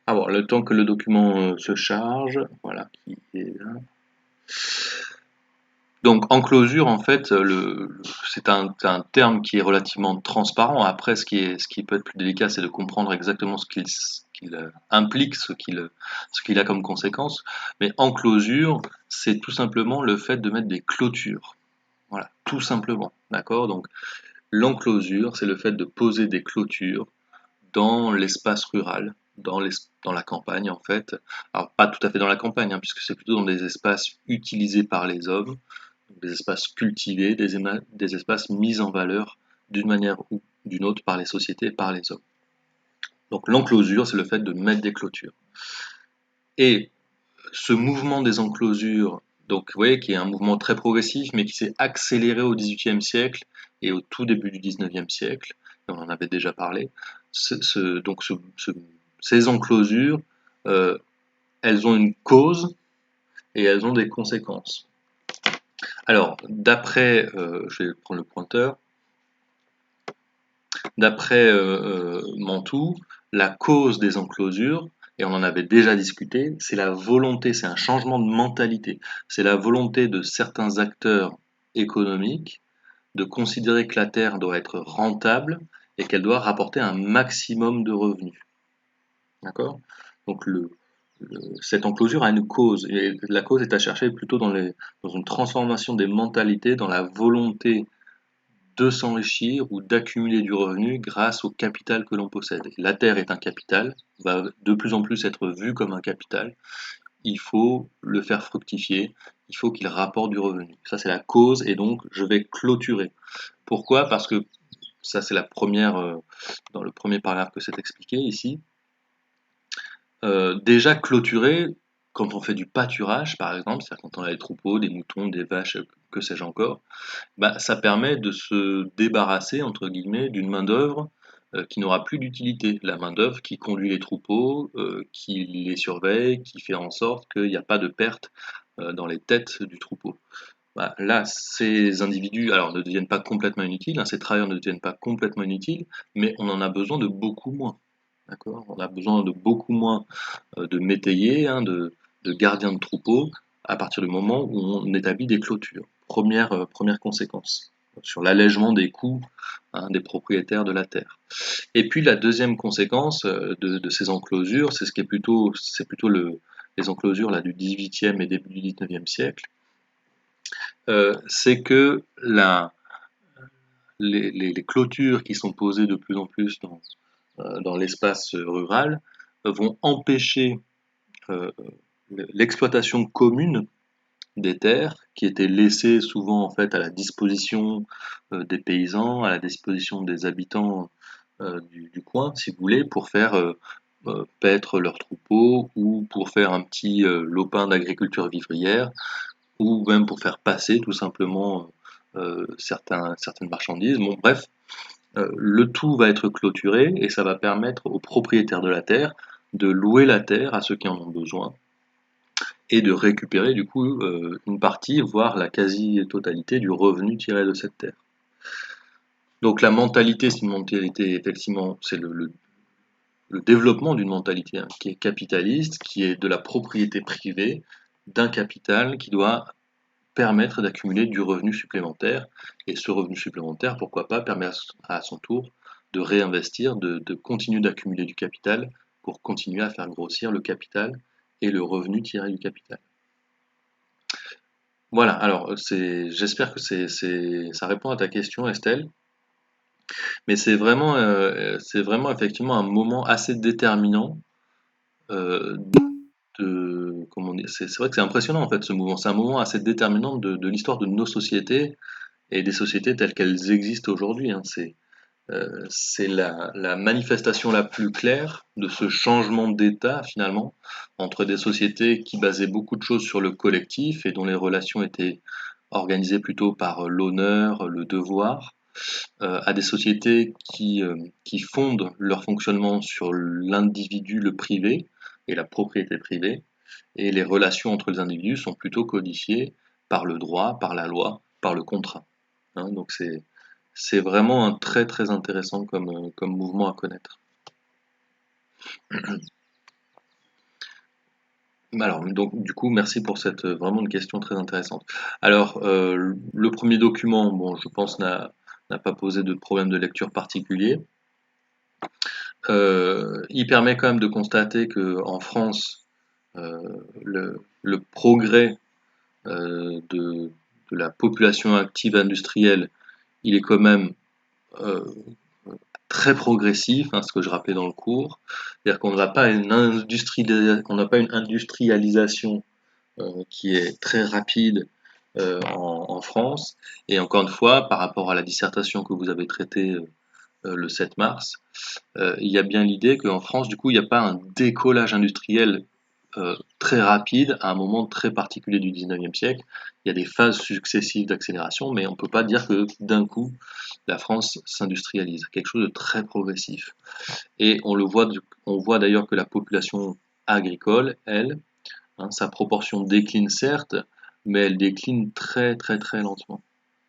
Alors, le temps que le document se charge, voilà, qui est là. Donc, enclosure, en fait, c'est un terme qui est relativement transparent. Après, ce qui peut être plus délicat, c'est de comprendre exactement ce qu'il implique, ce qu'il a comme conséquence. Mais enclosure, c'est tout simplement le fait de mettre des clôtures. Voilà, tout simplement. D'accord? Donc, l'enclosure, c'est le fait de poser des clôtures dans l'espace rural, dans la campagne en fait. Alors pas tout à fait dans la campagne, hein, puisque c'est plutôt dans des espaces utilisés par les hommes, des espaces cultivés, des espaces mis en valeur d'une manière ou d'une autre par les sociétés et par les hommes. Donc l'enclosure, c'est le fait de mettre des clôtures. Et ce mouvement des enclosures, donc vous voyez, qui est un mouvement très progressif, mais qui s'est accéléré au XVIIIe siècle et au tout début du XIXe siècle, et on en avait déjà parlé. Ces enclosures, euh, elles ont une cause et elles ont des conséquences. Alors, je vais prendre le pointeur, d'après Mantoux, la cause des enclosures, et on en avait déjà discuté, c'est la volonté, c'est un changement de mentalité. C'est la volonté de certains acteurs économiques de considérer que la Terre doit être rentable et qu'elle doit rapporter un maximum de revenus. D'accord? Donc cette enclosure a une cause, et la cause est à chercher plutôt dans une transformation des mentalités, dans la volonté de s'enrichir ou d'accumuler du revenu grâce au capital que l'on possède. Et la terre est un capital, va de plus en plus être vu comme un capital. Il faut le faire fructifier, il faut qu'il rapporte du revenu. Ça, c'est la cause, et donc je vais clôturer. Pourquoi? Parce que ça, c'est dans le premier paragraphe que c'est expliqué ici. Déjà clôturer, quand on fait du pâturage, par exemple, c'est-à-dire quand on a des troupeaux, des moutons, des vaches, que sais-je encore, bah, ça permet de se débarrasser, entre guillemets, d'une main-d'œuvre qui n'aura plus d'utilité. La main-d'œuvre qui conduit les troupeaux, qui les surveille, qui fait en sorte qu'il n'y a pas de perte dans les têtes du troupeau. Bah, là, ces individus, alors, ne deviennent pas complètement inutiles, hein, ces travailleurs ne deviennent pas complètement inutiles, mais on en a besoin de beaucoup moins. D'accord? On a besoin de beaucoup moins de métayers, hein, de gardiens de troupeaux, à partir du moment où on établit des clôtures. Première conséquence sur l'allègement des coûts, hein, des propriétaires de la terre. Et puis la deuxième conséquence de ces enclosures, c'est plutôt les enclosures là, du XVIIIe et début du XIXe siècle, c'est que les clôtures qui sont posées de plus en plus dans l'espace rural vont empêcher euh, l'exploitation commune des terres qui étaient laissées souvent en fait à la disposition des paysans, à la disposition des habitants du coin, si vous voulez, pour faire paître leurs troupeaux ou pour faire un petit lopin d'agriculture vivrière ou même pour faire passer tout simplement certaines marchandises. Bon, bref, le tout va être clôturé et ça va permettre aux propriétaires de la terre de louer la terre à ceux qui en ont besoin et de récupérer du coup une partie, voire la quasi-totalité du revenu tiré de cette terre. Donc la mentalité, c'est une mentalité, effectivement, c'est le développement d'une mentalité hein, qui est capitaliste, qui est de la propriété privée, d'un capital qui doit permettre d'accumuler du revenu supplémentaire. Et ce revenu supplémentaire, pourquoi pas, permet à son tour de réinvestir, de continuer d'accumuler du capital pour continuer à faire grossir le capital et le revenu tiré du capital. Voilà, alors j'espère que ça répond à ta question, Estelle, mais c'est vraiment effectivement un moment assez déterminant euh, comment dire, c'est vrai que c'est impressionnant en fait ce mouvement, c'est un moment assez déterminant de l'histoire de nos sociétés et des sociétés telles qu'elles existent aujourd'hui, hein. C'est la manifestation la plus claire de ce changement d'état finalement entre des sociétés qui basaient beaucoup de choses sur le collectif et dont les relations étaient organisées plutôt par l'honneur, le devoir, à des sociétés qui fondent leur fonctionnement sur l'individu, le privé et la propriété privée, et les relations entre les individus sont plutôt codifiées par le droit, par la loi, par le contrat. Hein, donc c'est vraiment un très intéressant comme mouvement à connaître. Alors, donc, du coup, merci pour cette vraiment une question très intéressante. Alors, le premier document, bon, je pense, n'a pas posé de problème de lecture particulier. Il permet quand même de constater que en France, le progrès de la population active industrielle, il est quand même euh, très progressif, hein, ce que je rappelais dans le cours. C'est-à-dire qu'on n'a pas on n'a pas une industrialisation qui est très rapide en France. Et encore une fois, par rapport à la dissertation que vous avez traitée le 7 mars, il y a bien l'idée qu'en France, du coup, il n'y a pas un décollage industriel très rapide à un moment très particulier du 19e siècle. Il y a des phases successives d'accélération, mais on ne peut pas dire que d'un coup, la France s'industrialise. Quelque chose de très progressif. Et on voit d'ailleurs que la population agricole, elle, hein, sa proportion décline certes, mais elle décline très très très lentement.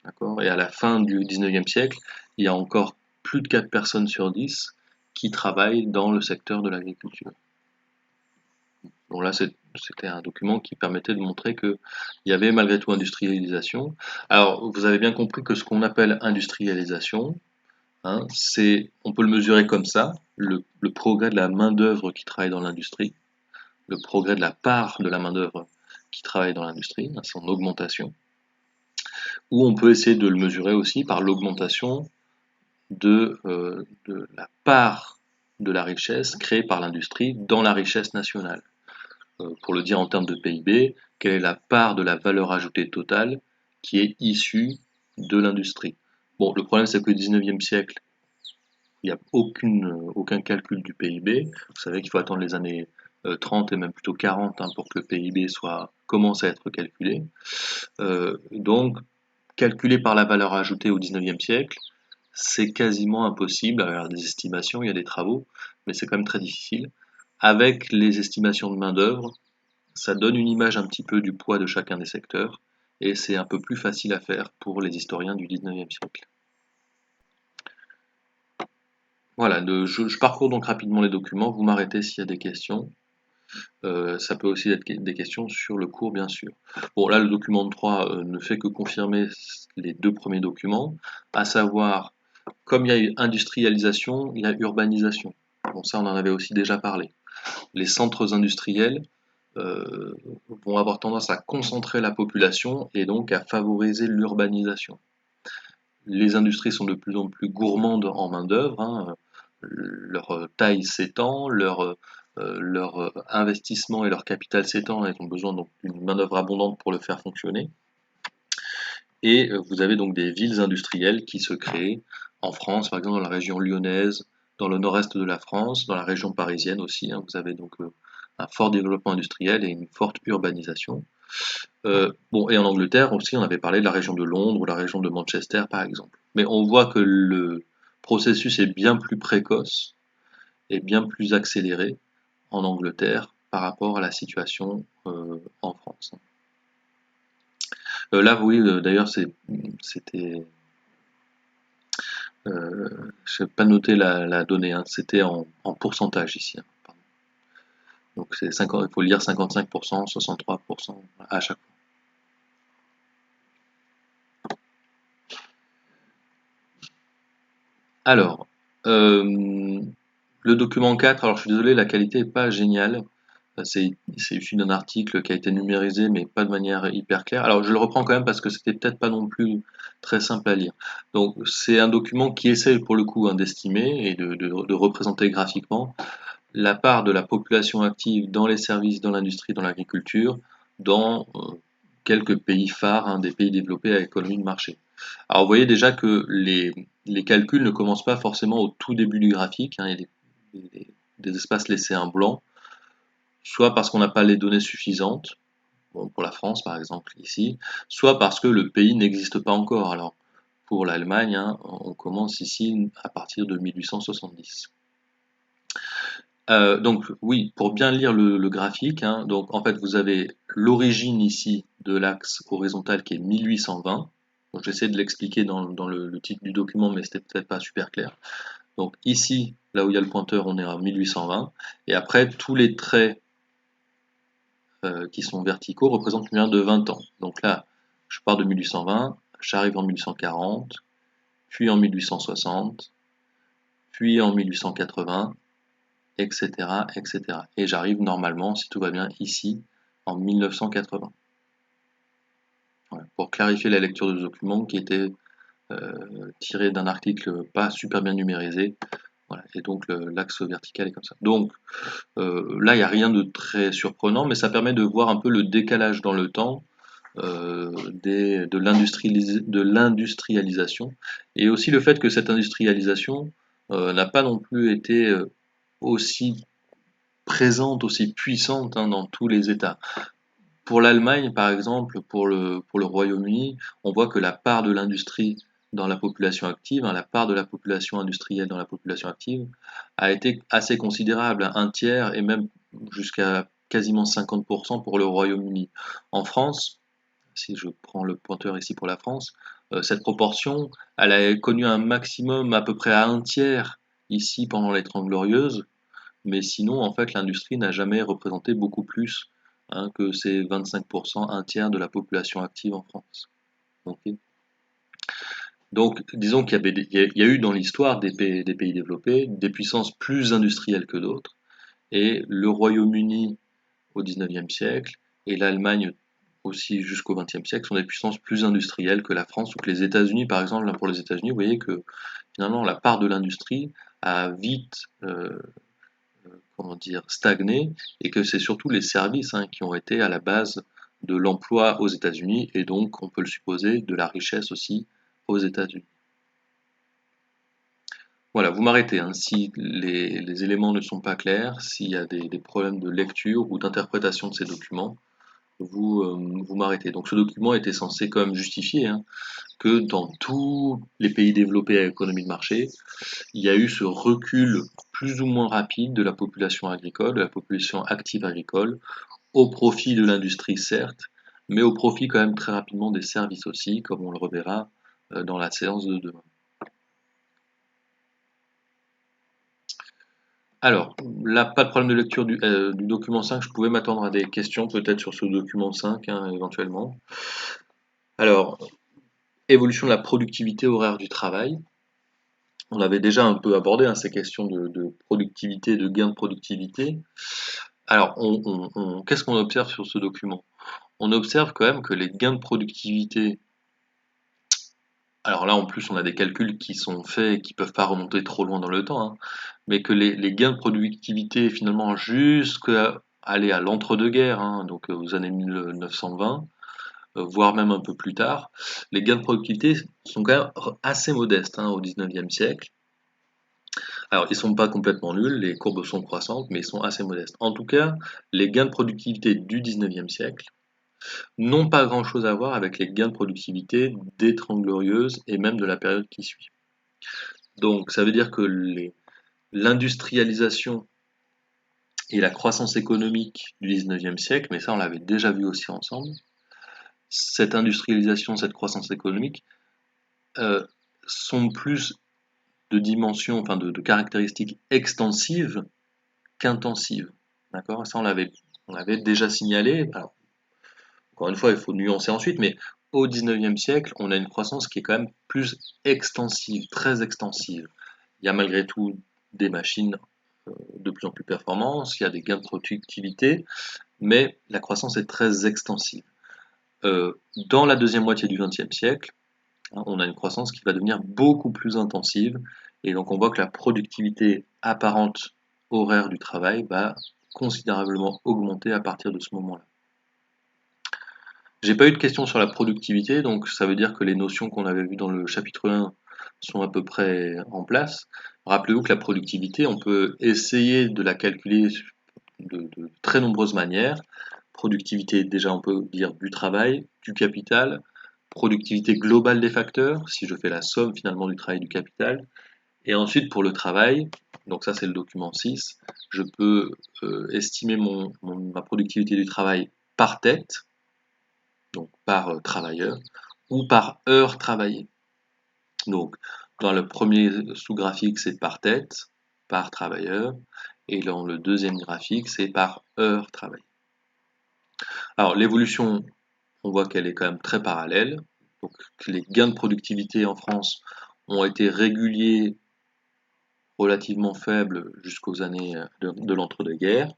D'accord. Et à la fin du 19e siècle, il y a encore plus de 4 personnes sur 10 qui travaillent dans le secteur de l'agriculture. Donc là, c'était un document qui permettait de montrer qu'il y avait malgré tout industrialisation. Alors, vous avez bien compris que ce qu'on appelle industrialisation, hein, on peut le mesurer comme ça, le progrès de la main-d'œuvre qui travaille dans l'industrie, le progrès de la part de la main-d'œuvre qui travaille dans l'industrie, hein, son augmentation, ou on peut essayer de le mesurer aussi par l'augmentation de la part de la richesse créée par l'industrie dans la richesse nationale. Pour le dire en termes de PIB, quelle est la part de la valeur ajoutée totale qui est issue de l'industrie. Bon, le problème c'est que le 19e siècle, il n'y a aucun calcul du PIB. Vous savez qu'il faut attendre les années 30 et même plutôt 40 hein, pour que le PIB commence à être calculé. Donc, calculé par la valeur ajoutée au 19e siècle, c'est quasiment impossible. Alors, il y a des estimations, il y a des travaux, mais c'est quand même très difficile. Avec les estimations de main-d'œuvre, ça donne une image un petit peu du poids de chacun des secteurs, et c'est un peu plus facile à faire pour les historiens du 19e siècle. Voilà, je parcours donc rapidement les documents, vous m'arrêtez s'il y a des questions. Ça peut aussi être des questions sur le cours, bien sûr. Bon, là, le document de 3 ne fait que confirmer les deux premiers documents, à savoir, comme il y a eu industrialisation, il y a urbanisation. Bon, ça, on en avait aussi déjà parlé. Les centres industriels euh, vont avoir tendance à concentrer la population et donc à favoriser l'urbanisation. Les industries sont de plus en plus gourmandes en main-d'œuvre, hein, leur taille s'étend, leur investissement et leur capital s'étend, et ont besoin donc d'une main-d'œuvre abondante pour le faire fonctionner. Et vous avez donc des villes industrielles qui se créent en France, par exemple dans la région lyonnaise, dans le nord-est de la France, dans la région parisienne aussi. Hein, vous avez donc un fort développement industriel et une forte urbanisation. Bon, et en Angleterre aussi, on avait parlé de la région de Londres ou la région de Manchester, par exemple. Mais on voit que le processus est bien plus précoce et bien plus accéléré en Angleterre par rapport à la situation en France. Là, oui, d'ailleurs, c'était, je n'ai pas noté la donnée, hein, c'était en pourcentage ici. Hein, pardon. Donc c'est 50, il faut lire 55%, 63% à chaque fois. Alors, le document 4, alors je suis désolé, la qualité est pas géniale. C'est issu d'un article qui a été numérisé, mais pas de manière hyper claire. Alors je le reprends quand même parce que c'était peut-être pas non plus très simple à lire. Donc c'est un document qui essaye pour le coup hein, d'estimer et de représenter graphiquement la part de la population active dans les services, dans l'industrie, dans l'agriculture, dans quelques pays phares, hein, des pays développés à économie de marché. Alors vous voyez déjà que les calculs ne commencent pas forcément au tout début du graphique, hein, il y a des espaces laissés en blanc, soit parce qu'on n'a pas les données suffisantes, bon, pour la France par exemple ici, soit parce que le pays n'existe pas encore. Alors pour l'Allemagne, hein, on commence ici à partir de 1870. Donc oui, pour bien lire le graphique, hein, donc en fait vous avez l'origine ici de l'axe horizontal qui est 1820. Donc j'essaie de l'expliquer dans le titre du document, mais c'était peut-être pas super clair. Donc ici, là où il y a le pointeur, on est à 1820, et après tous les traits qui sont verticaux représentent une période de 20 ans. Donc là, je pars de 1820, j'arrive en 1840, puis en 1860, puis en 1880, etc., etc. Et j'arrive normalement, si tout va bien, ici, en 1980. Voilà, pour clarifier la lecture de ce document qui était tiré d'un article pas super bien numérisé. Voilà, et donc l'axe vertical est comme ça. Donc là, il n'y a rien de très surprenant, mais ça permet de voir un peu le décalage dans le temps de l'industrialisation, et aussi le fait que cette industrialisation n'a pas non plus été aussi présente, aussi puissante hein, dans tous les États. Pour l'Allemagne, par exemple, pour le Royaume-Uni, on voit que la part de l'industrie dans la population active, hein, la part de la population industrielle dans la population active, a été assez considérable, un tiers et même jusqu'à quasiment 50% pour le Royaume-Uni. En France, si je prends le pointeur ici pour la France, cette proportion, elle a connu un maximum à peu près à un tiers ici pendant les Trente Glorieuses, mais sinon, en fait, l'industrie n'a jamais représenté beaucoup plus hein, que ces 25%, un tiers de la population active en France. Ok. Donc, disons qu'il y avait il y a eu dans l'histoire des pays développés des puissances plus industrielles que d'autres, et le Royaume-Uni au XIXe siècle et l'Allemagne aussi jusqu'au XXe siècle sont des puissances plus industrielles que la France ou que les États-Unis, par exemple. Là, pour les États-Unis, vous voyez que finalement la part de l'industrie a vite comment dire, stagné, et que c'est surtout les services hein, qui ont été à la base de l'emploi aux États-Unis, et donc on peut le supposer de la richesse aussi aux États-Unis. Voilà, vous m'arrêtez hein, si les éléments ne sont pas clairs, s'il y a des problèmes de lecture ou d'interprétation de ces documents, vous m'arrêtez. Donc ce document était censé quand même justifier hein, que dans tous les pays développés à économie de marché, il y a eu ce recul plus ou moins rapide de la population agricole, de la population active agricole, au profit de l'industrie certes, mais au profit quand même très rapidement des services aussi, comme on le reverra dans la séance de demain. Alors, là, pas de problème de lecture du document 5, je pouvais m'attendre à des questions peut-être sur ce document 5, hein, éventuellement. Alors, évolution de la productivité horaire du travail. On avait déjà un peu abordé hein, ces questions de productivité, de gain de productivité. Alors, qu'est-ce qu'on observe sur ce document? On observe quand même que les gains de productivité, alors là en plus on a des calculs qui sont faits et qui peuvent pas remonter trop loin dans le temps, hein, mais que les gains de productivité finalement jusqu'à aller à l'entre-deux-guerres, hein, donc aux années 1920, voire même un peu plus tard, les gains de productivité sont quand même assez modestes hein, au 19e siècle. Alors, ils sont pas complètement nuls, les courbes sont croissantes, mais ils sont assez modestes. En tout cas, les gains de productivité du 19e siècle n'ont pas grand-chose à voir avec les gains de productivité des Trente Glorieuses et même de la période qui suit. Donc, ça veut dire que l'industrialisation et la croissance économique du 19e siècle, mais ça on l'avait déjà vu aussi ensemble, cette industrialisation, cette croissance économique, euh, sont plus de dimensions, enfin de caractéristiques extensives qu'intensives. D'accord? Ça on l'avait déjà signalé. Alors, encore une fois, il faut nuancer ensuite, mais au 19e siècle, on a une croissance qui est quand même plus extensive, très extensive. Il y a malgré tout des machines de plus en plus performantes, il y a des gains de productivité, mais la croissance est très extensive. Dans la deuxième moitié du XXe siècle, hein, on a une croissance qui va devenir beaucoup plus intensive, et donc on voit que la productivité apparente horaire du travail va considérablement augmenter à partir de ce moment-là. J'ai pas eu de questions sur la productivité, donc ça veut dire que les notions qu'on avait vues dans le chapitre 1 sont à peu près en place. Rappelez-vous que la productivité, on peut essayer de la calculer de très nombreuses manières. Productivité, déjà on peut dire du travail, du capital, productivité globale des facteurs, si je fais la somme finalement du travail et du capital. Et ensuite pour le travail, donc ça c'est le document 6, je peux estimer ma productivité du travail par tête, donc par travailleur, ou par heure travaillée. Donc, dans le premier sous-graphique, c'est par tête, par travailleur, et dans le deuxième graphique, c'est par heure travaillée. Alors l'évolution, on voit qu'elle est quand même très parallèle. Donc les gains de productivité en France ont été réguliers, relativement faibles jusqu'aux années de l'entre-deux-guerres.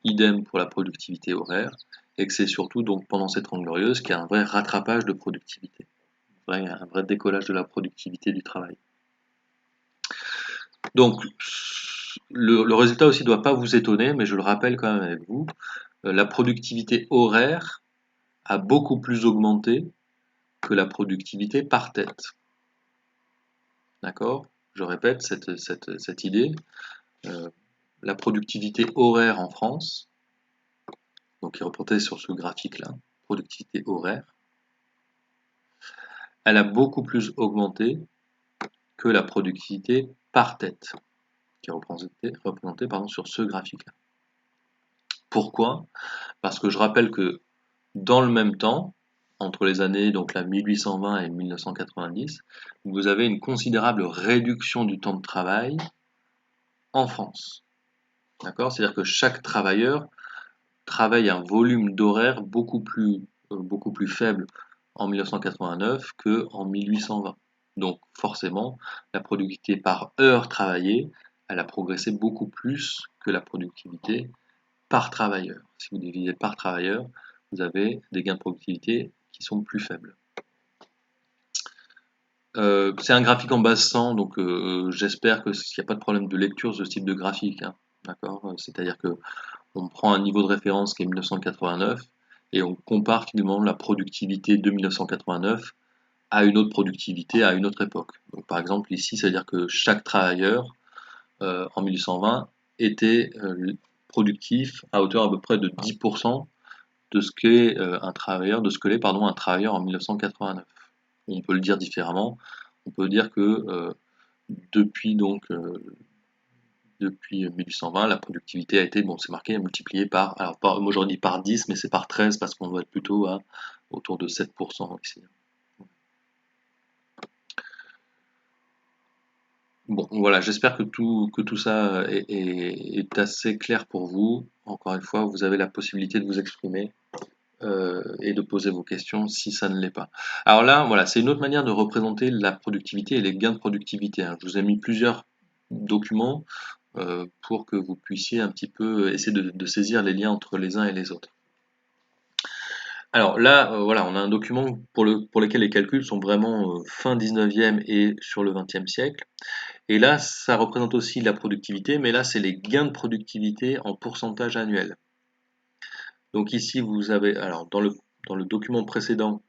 Idem pour la productivité horaire, et que c'est surtout donc pendant cette Trente Glorieuses qu'il y a un vrai rattrapage de productivité, un vrai décollage de la productivité du travail. Donc le résultat aussi ne doit pas vous étonner, mais je le rappelle quand même avec vous, la productivité horaire a beaucoup plus augmenté que la productivité par tête. D'accord? Je répète cette idée. Euh, la productivité horaire en France, donc qui est représentée sur ce graphique-là, productivité horaire, elle a beaucoup plus augmenté que la productivité par tête, qui est représentée sur ce graphique-là. Pourquoi? Parce que je rappelle que dans le même temps, entre les années donc là 1820 et 1990, vous avez une considérable réduction du temps de travail en France. D'accord? C'est-à-dire que chaque travailleur travaille un volume d'horaire beaucoup plus faible en 1989 qu'en 1820. Donc forcément, la productivité par heure travaillée, elle a progressé beaucoup plus que la productivité par travailleur. Si vous divisez par travailleur, vous avez des gains de productivité qui sont plus faibles. C'est un graphique en base 100, donc j'espère qu'il n'y a pas de problème de lecture sur ce type de graphique. Hein, d'accord? C'est-à-dire que on prend un niveau de référence qui est 1989 et on compare finalement la productivité de 1989 à une autre productivité à une autre époque. Donc, par exemple, ici, c'est-à-dire que chaque travailleur en 1820 était productif à hauteur à peu près de 10% de ce qu'est un travailleur, de ce que l'est pardon un travailleur en 1989. On peut le dire différemment. On peut dire que depuis donc depuis 1820, la productivité a été, bon, c'est marqué, multipliée par, alors moi j'aurais dit par 10, mais c'est par 13 parce qu'on doit être plutôt à autour de 7% ici. Bon, voilà, j'espère que tout ça est assez clair pour vous. Encore une fois, vous avez la possibilité de vous exprimer et de poser vos questions si ça ne l'est pas. Alors là, voilà, c'est une autre manière de représenter la productivité et les gains de productivité. Hein. Je vous ai mis plusieurs documents pour que vous puissiez un petit peu essayer de saisir les liens entre les uns et les autres. Alors là, voilà, on a un document pour lequel les calculs sont vraiment fin 19e et sur le 20e siècle. Et là, ça représente aussi la productivité, mais là, c'est les gains de productivité en pourcentage annuel. Donc ici, vous avez, alors dans le document précédent,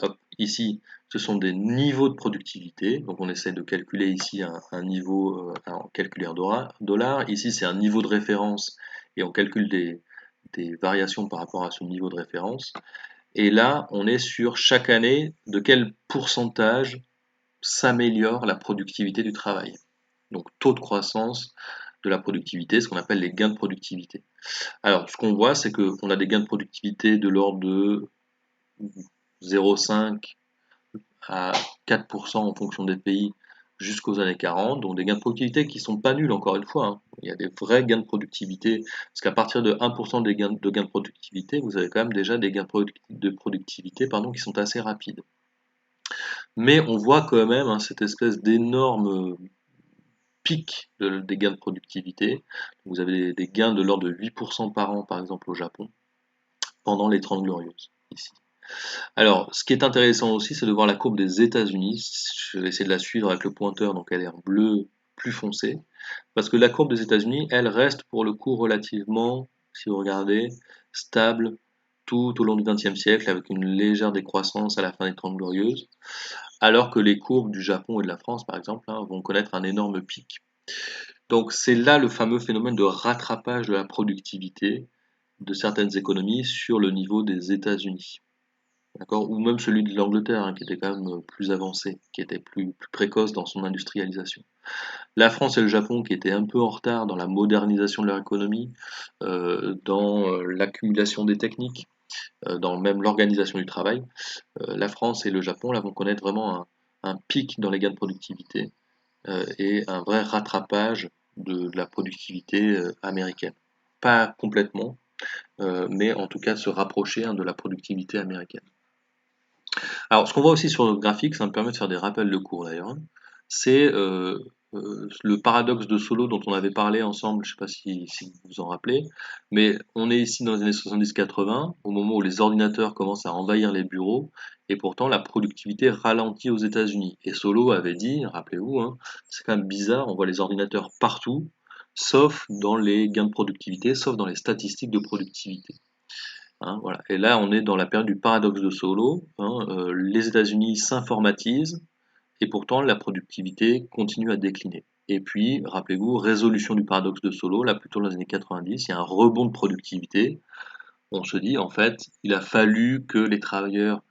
hop, ici, ce sont des niveaux de productivité. Donc on essaie de calculer ici un niveau en calculaire dollar. Ici, c'est un niveau de référence et on calcule des variations par rapport à ce niveau de référence. Et là, on est sur chaque année de quel pourcentage s'améliore la productivité du travail. Donc taux de croissance de la productivité, ce qu'on appelle les gains de productivité. Alors ce qu'on voit, c'est qu'on a des gains de productivité de l'ordre de 0,5 à 4% en fonction des pays jusqu'aux années 40, donc des gains de productivité qui sont pas nuls encore une fois. Hein. Il y a des vrais gains de productivité, parce qu'à partir de 1% des gains de productivité, vous avez quand même déjà des gains de productivité qui sont assez rapides. Mais on voit quand même hein, cette espèce d'énorme pic des gains de productivité. Vous avez des gains de l'ordre de 8% par an, par exemple au Japon, pendant les 30 glorieuses, ici. Alors, ce qui est intéressant aussi, c'est de voir la courbe des États-Unis. Je vais essayer de la suivre avec le pointeur, donc elle est en bleu plus foncé. Parce que la courbe des États-Unis, elle reste pour le coup relativement, si vous regardez, stable tout au long du XXe siècle, avec une légère décroissance à la fin des 30 glorieuses, alors que les courbes du Japon et de la France, par exemple, hein, vont connaître un énorme pic. Donc c'est là le fameux phénomène de rattrapage de la productivité de certaines économies sur le niveau des États-Unis. D'accord? Ou même celui de l'Angleterre, hein, qui était quand même plus avancé, qui était plus précoce dans son industrialisation. La France et le Japon, qui étaient un peu en retard dans la modernisation de leur économie, dans l'accumulation des techniques, dans même l'organisation du travail, la France et le Japon là, vont connaître vraiment un pic dans les gains de productivité et un vrai rattrapage de la productivité américaine. Pas complètement, mais en tout cas se rapprocher de la productivité américaine. Alors, ce qu'on voit aussi sur le graphique, ça me permet de faire des rappels de cours d'ailleurs, hein, c'est le paradoxe de Solow dont on avait parlé ensemble, je ne sais pas si vous vous en rappelez, mais on est ici dans les années 70-80, au moment où les ordinateurs commencent à envahir les bureaux, et pourtant la productivité ralentit aux États-Unis. Et Solow avait dit, rappelez-vous, hein, c'est quand même bizarre, on voit les ordinateurs partout, sauf dans les gains de productivité, sauf dans les statistiques de productivité. Hein, voilà. Et là, on est dans la période du paradoxe de Solow, hein, les États-Unis s'informatisent et pourtant la productivité continue à décliner. Et puis, rappelez-vous, résolution du paradoxe de Solow, là plutôt dans les années 90, il y a un rebond de productivité. On se dit, en fait, il a fallu que les travailleurs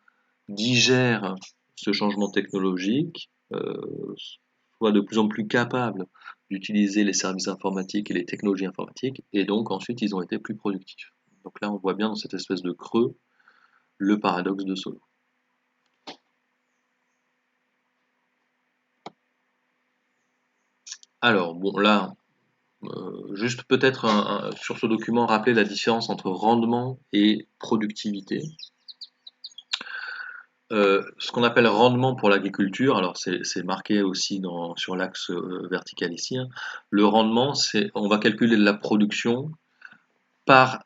digèrent ce changement technologique, soient de plus en plus capables d'utiliser les services informatiques et les technologies informatiques, et donc ensuite ils ont été plus productifs. Donc là, on voit bien dans cette espèce de creux le paradoxe de Solow. Alors, bon, là, juste peut-être sur ce document, rappeler la différence entre rendement et productivité. Ce qu'on appelle rendement pour l'agriculture, alors c'est marqué aussi sur l'axe vertical ici, hein. Le rendement, on va calculer la production par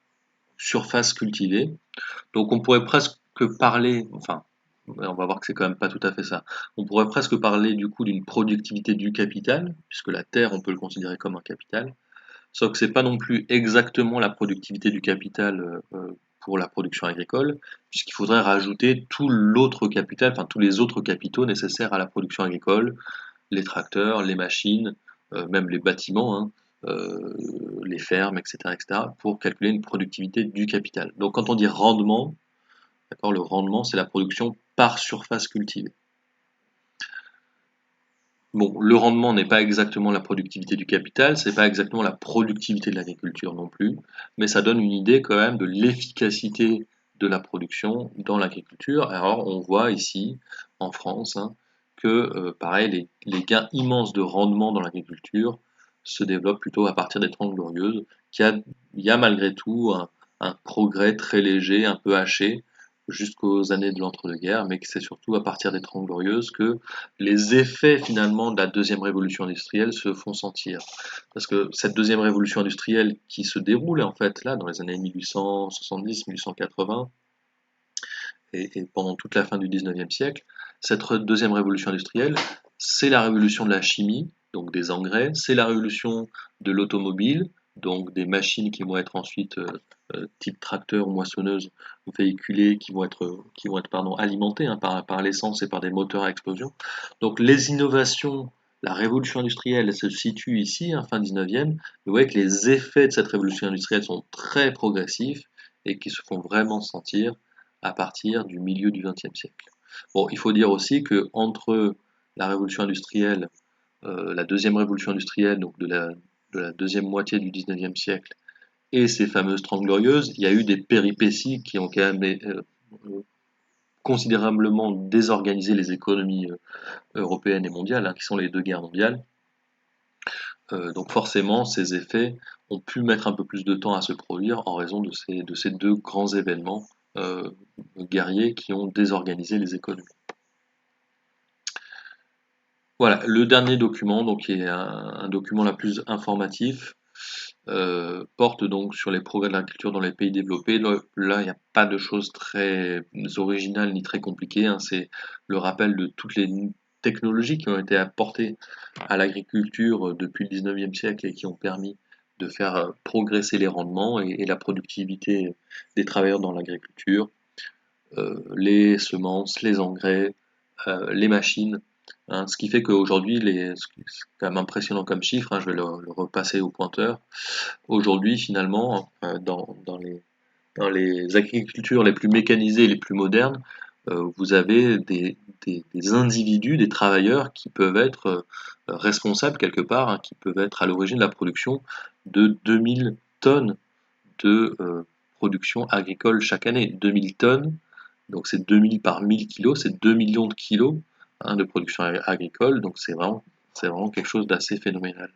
surface cultivée. Donc on pourrait presque parler, enfin, on va voir que c'est quand même pas tout à fait ça. On pourrait presque parler du coup d'une productivité du capital, puisque la terre, on peut le considérer comme un capital. Sauf que c'est pas non plus exactement la productivité du capital pour la production agricole, puisqu'il faudrait rajouter tout l'autre capital, enfin tous les autres capitaux nécessaires à la production agricole, les tracteurs, les machines, même les bâtiments, hein, les fermes, etc., etc., pour calculer une productivité du capital. Donc quand on dit rendement, d'accord, le rendement, c'est la production par surface cultivée. Bon, le rendement n'est pas exactement la productivité du capital, c'est pas exactement la productivité de l'agriculture non plus, mais ça donne une idée quand même de l'efficacité de la production dans l'agriculture. Alors on voit ici, en France, hein, que pareil, les gains immenses de rendement dans l'agriculture se développent plutôt à partir des Trente Glorieuses, il y a malgré tout un progrès très léger, un peu haché, jusqu'aux années de l'entre-deux-guerres, mais que c'est surtout à partir des Trente Glorieuses que les effets finalement de la deuxième révolution industrielle se font sentir. Parce que cette deuxième révolution industrielle qui se déroule en fait là dans les années 1870-1880 et pendant toute la fin du 19e siècle, cette deuxième révolution industrielle, c'est la révolution de la chimie, donc des engrais, c'est la révolution de l'automobile, donc des machines qui vont être ensuite type tracteur ou moissonneuse véhiculées, qui vont être alimentées hein, par l'essence et par des moteurs à explosion. Donc les innovations, la révolution industrielle, elle se situe ici, hein, fin 19e. Vous voyez que les effets de cette révolution industrielle sont très progressifs et qui se font vraiment sentir à partir du milieu du XXe siècle. Bon, il faut dire aussi que entre la révolution industrielle, la deuxième révolution industrielle, donc de la deuxième moitié du XIXe siècle, et ces fameuses Trente Glorieuses, il y a eu des péripéties qui ont quand même considérablement désorganisé les économies européennes et mondiales, hein, qui sont les deux guerres mondiales. Donc forcément, ces effets ont pu mettre un peu plus de temps à se produire en raison de ces deux grands événements guerriers qui ont désorganisé les économies. Voilà, le dernier document, donc qui est un document la plus informatif, porte donc sur les progrès de l'agriculture dans les pays développés. Là, il n'y a pas de choses très originales ni très compliquées, hein. C'est le rappel de toutes les technologies qui ont été apportées à l'agriculture depuis le 19e siècle et qui ont permis de faire progresser les rendements et la productivité des travailleurs dans l'agriculture. Les semences, les engrais, les machines, hein, ce qui fait qu'aujourd'hui, c'est quand même impressionnant comme chiffre, hein, je vais le repasser au pointeur. Aujourd'hui, finalement, dans les agricultures les plus mécanisées et les plus modernes, vous avez des individus, des travailleurs qui peuvent être responsables quelque part, hein, qui peuvent être à l'origine de la production de 2000 tonnes de production agricole chaque année. 2000 tonnes, donc c'est 2000 par 1000 kilos, c'est 2 millions de kilos hein, de production agricole, donc c'est vraiment quelque chose d'assez phénoménal.